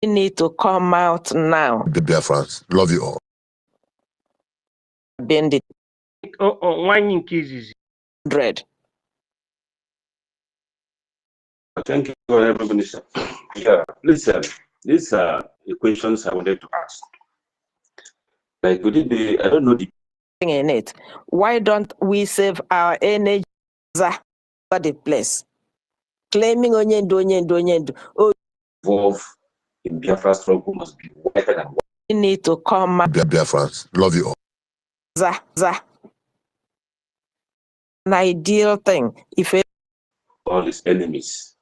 need to come out now. Dear friends, love you all. Bend it. One cases. Dread. Thank you, Honorable Minister. Yeah, listen, these are the questions I wanted to ask. Like, would it be, I don't know the in it. Why don't we save our energy for the place? Claiming onyendu. Oh, involved in Biafra struggle must be wider than what we need to come out. Dear friends, love you all. An ideal thing. If all his enemies.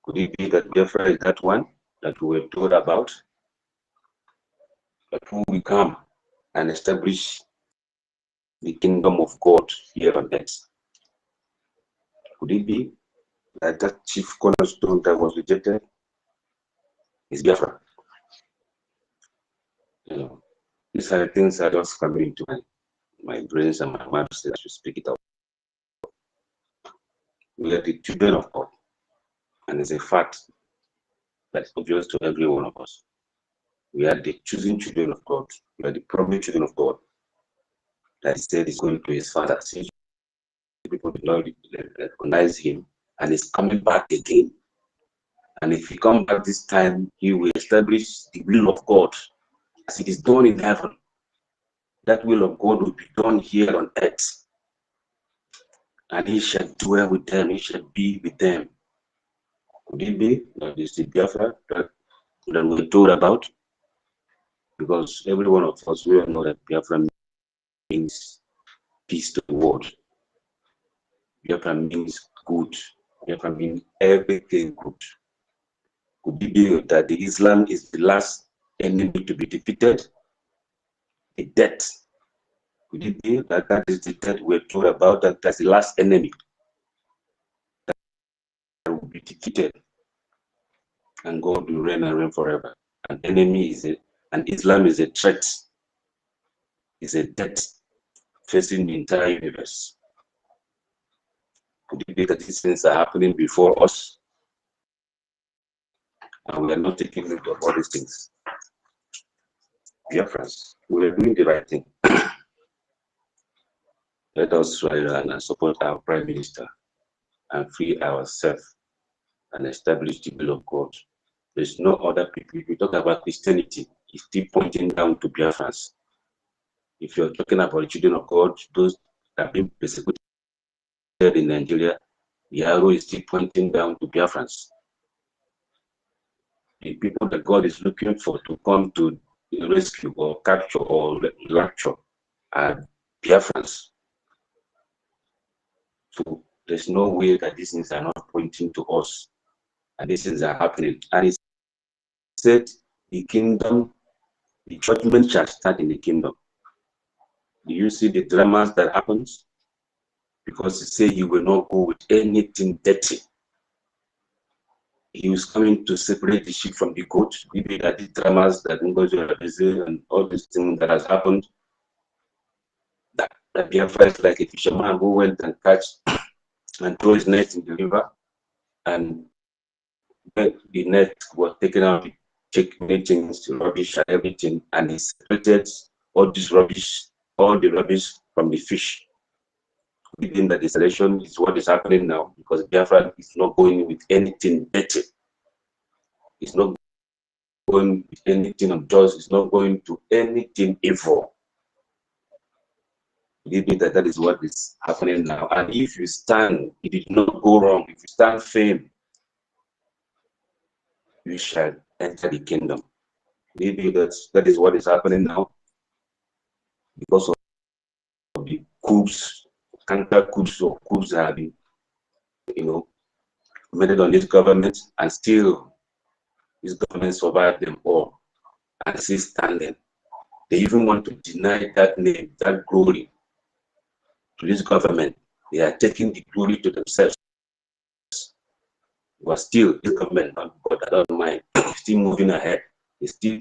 Could it be that Biafra is that one that we were told about? But who will come and establish the kingdom of God here on earth? Could it be that that chief cornerstone that was rejected is Biafra? You know, these are the things that are just coming into my brains and my mind as you speak it out. We are the children of God, and it's a fact that's obvious to every one of us. We are the chosen children of God. We are the promised children of God. That he said is going to his father. Since people do not recognize him, and he's coming back again. And if he comes back this time, he will establish the will of God as it is done in heaven. That will of God will be done here on earth. And he shall dwell with them, he shall be with them. Could it be that this is the Biafra that we're told about? Because every one of us, we all know that Biafra means peace to the world. Biafra means good. Biafra means everything good. Could it be that the Islam is the last enemy to be defeated? The death. Could it be that that is the death we're told about, that that's the last enemy that will be defeated, and God will reign and reign forever? An enemy is and Islam is a threat, is a death facing the entire universe. Could it be that these things are happening before us, and we are not taking note of all these things? Dear friends, we are doing the right thing. Let us try and support our Prime Minister and free ourselves and establish the will of God. There's no other people. If you talk about Christianity, it's still pointing down to Biafrans. If you're talking about the children of God, those that have been persecuted in Nigeria, the arrow is still pointing down to Biafrans. The people that God is looking for to come to rescue or capture or rapture are Biafrans. So there's no way that these things are not pointing to us, and these things are happening. And he said, the kingdom, the judgment shall start in the kingdom. Do you see the dramas that happens? Because he said he will not go with anything dirty. He was coming to separate the sheep from the goat. Maybe that the dramas that and all these things that has happened, that Biafra is like a fisherman who went and catch and throw his net in the river, and when the net was taken out, he checked many things, rubbish and everything, and he separated all this rubbish, all the rubbish from the fish. Within that installation is what is happening now, because Biafra is not going with anything dirty. It's not going with anything unjust. It's not going to anything evil. Believe me that that is what is happening now. And if you stand, it did not go wrong. If you stand firm, you shall enter the kingdom. Believe me that is what is happening now, because of the coups, counter coups or coups that have been, made on this government, and still this government survived them all and still standing. They even want to deny that name, that glory to this government. They are taking the glory to themselves. But still, this government, God, I don't mind, still moving ahead. They still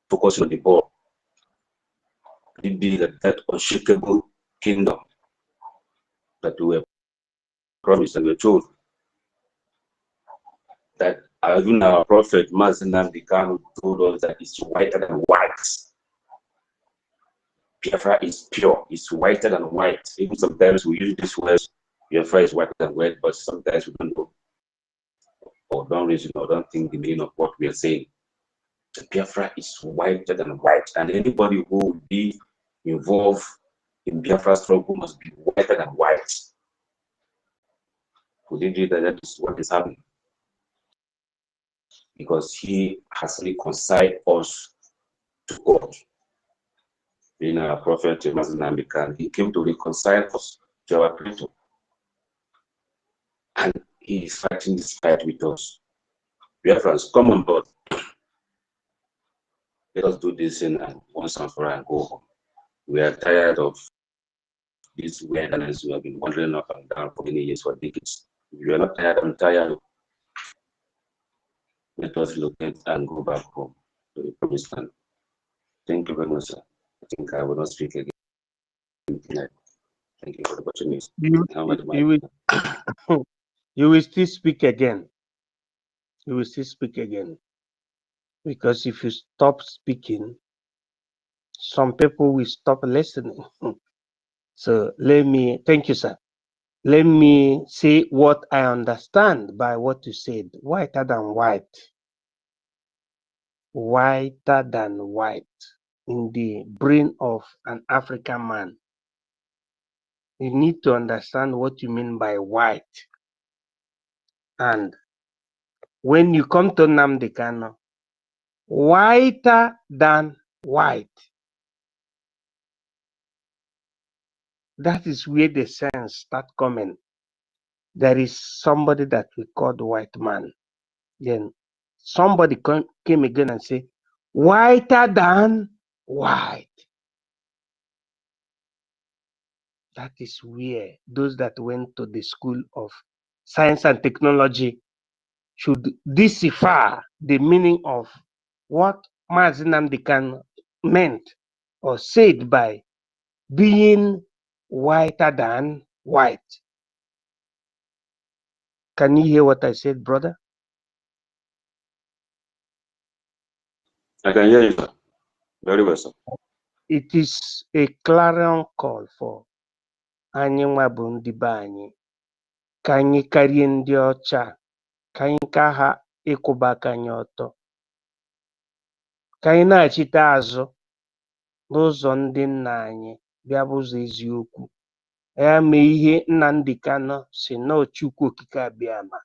focusing on the ball. It be that unshakable kingdom that we were promised and we were told, that Even our prophet NNAMDI KANU told us that it's whiter than white. Biafra is pure, it's whiter than white. Even sometimes we use this word, Biafra is whiter than white, but sometimes we don't know or don't reason or don't think the meaning of what we are saying. Biafra is whiter than white, and anybody who will be involved in Biafra struggle must be whiter than white. We did read that is what is happening. Because he has reconciled us to God. Being our prophet, he came to reconcile us to our Creator. And he is fighting this fight with us. Biafrans, come on board. Let us do this thing and once and for all and go home. We are tired of this wilderness we have been wandering up and down for many years, for decades. If you are not tired, I'm tired. Let us locate and go back home to the promised land. Thank you very much, sir. I think I will not speak again tonight. Thank you for the opportunity. You will still speak again. You will still speak again. Because if you stop speaking, some people will stop listening. So thank you, sir. Let me say what I understand by what you said. Whiter than white. Whiter than white in the brain of an African man. You need to understand what you mean by white. And when you come to NNAMDI KANU, whiter than white. That is where the sense start coming. There is somebody that we call the white man. Then somebody came again and said, whiter than white. That is where those that went to the school of science and technology should decipher the meaning of what NNAMDI KANU meant or said by being whiter than white. Can you hear what I said, brother? I can hear you, sir. Very well, sir. It is a clarion call for anyị nwa bụ ndị be anyị ka anyị karịa ndị ọcha, ka anyị ka ha ịkwụba aka anyị ọtọ, ka anyị na-achite azụ n'ụzọ ndị nna anyị bịa bụ ụzọ eziokwu. Ya mee ihe NNAMDI KANU si na Chukwu okike abịa ama.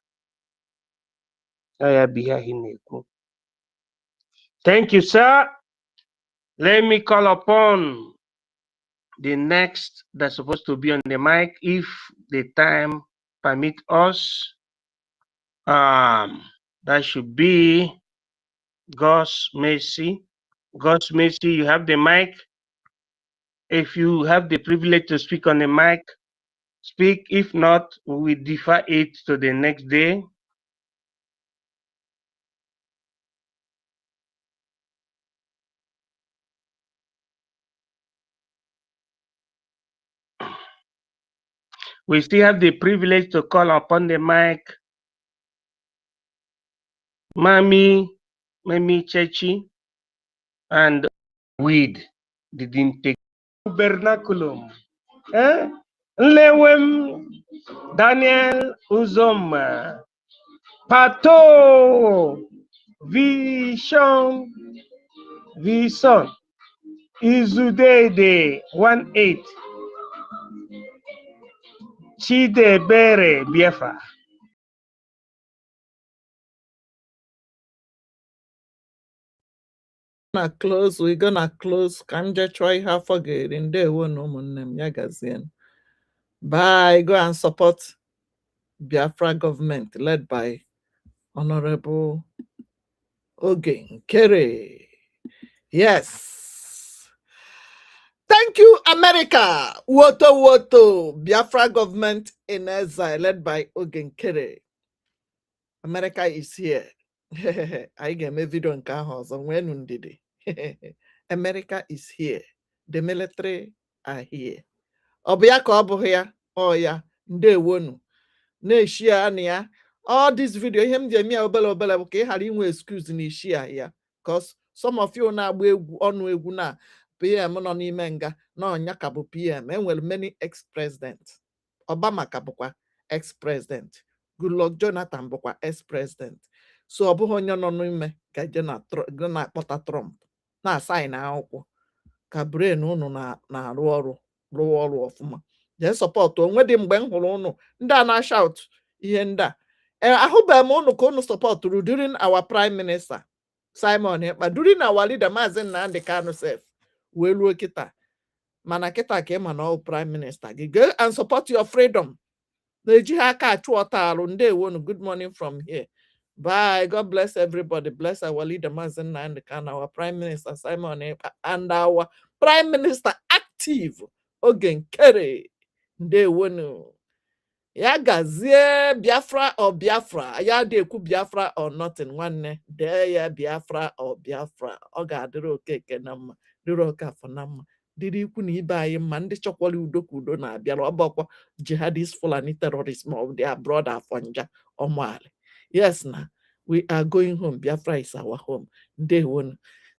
Ya bụ ihe anyị na-ekwu. Thank you, sir. Let me call upon the next that's supposed to be on the mic, if the time permit us. That should be God's Mercy. God's Mercy, you have the mic. If you have the privilege to speak on the mic, speak. If not, we defer it to the next day. We still have the privilege to call upon the mic Mami Chechi and Weed didn't take vernaculum. Lewem Daniel Uzoma Pato Vision Izudede 18 Chidebere Biafra. We're gonna close. Can just try half again in there one woman Yagazian. Bye. Go and support Biafra government led by Honorable NKERE. Yes. Thank you, America. Woto. Biafra government in exile led by NKERE. America is here. I get my video in house and when did it? America is here. The military are here. Obiako obu here. Oh yeah. Nde wonu. Ne shia ania. all this video him je me obele okay had inwe excuse ni share here because some of you na agba egwu onu egwu na PM nọ n'ime nga na onya ka bụ PM enwere many ex-president Obama ka bụkwa ex-president Goodluck Jonathan bụkwa ex-president so ọ bụghị onye nọ n'ime ka je na akpọta Trump na assign akwụkwọ ka brain unu na-arụ ọrụ rụọ ọrụ ọfụma jee support onwe dị mgbe m hụrụ unu ndị a na-shout ihe ndị a ahụbeghị m unu ka unu sọpọtụrụ during our prime minister Simon Ekpa during our leader Maazị Nnamdi Kanu sef wee ruo kịta mana kịta ka ịma na ọ prime minister gị go and support your freedom na-eji ha aka achụ ọta alụ ndewonu good morning from here bye God bless everybody bless our leader Maazị Nnamdi Kanu our prime minister Simon Ekpa and our prime minister active Oge Nkere ndewonu ya gazie Biafra or Biafra ya dị ekwu Biafra or nothing nwanne dee ya Biafra or Biafra ọ ga-adịrị Okeke na mma dịrị Okafọ na mma dịrị ikwu na ibe anyị mma ndị chọkwara udo ka udo na-abịara ọbọkwa jihadist Fulani terrorism of their brother Afonja Omoali yes na we are going home Biafra is our home ndewonu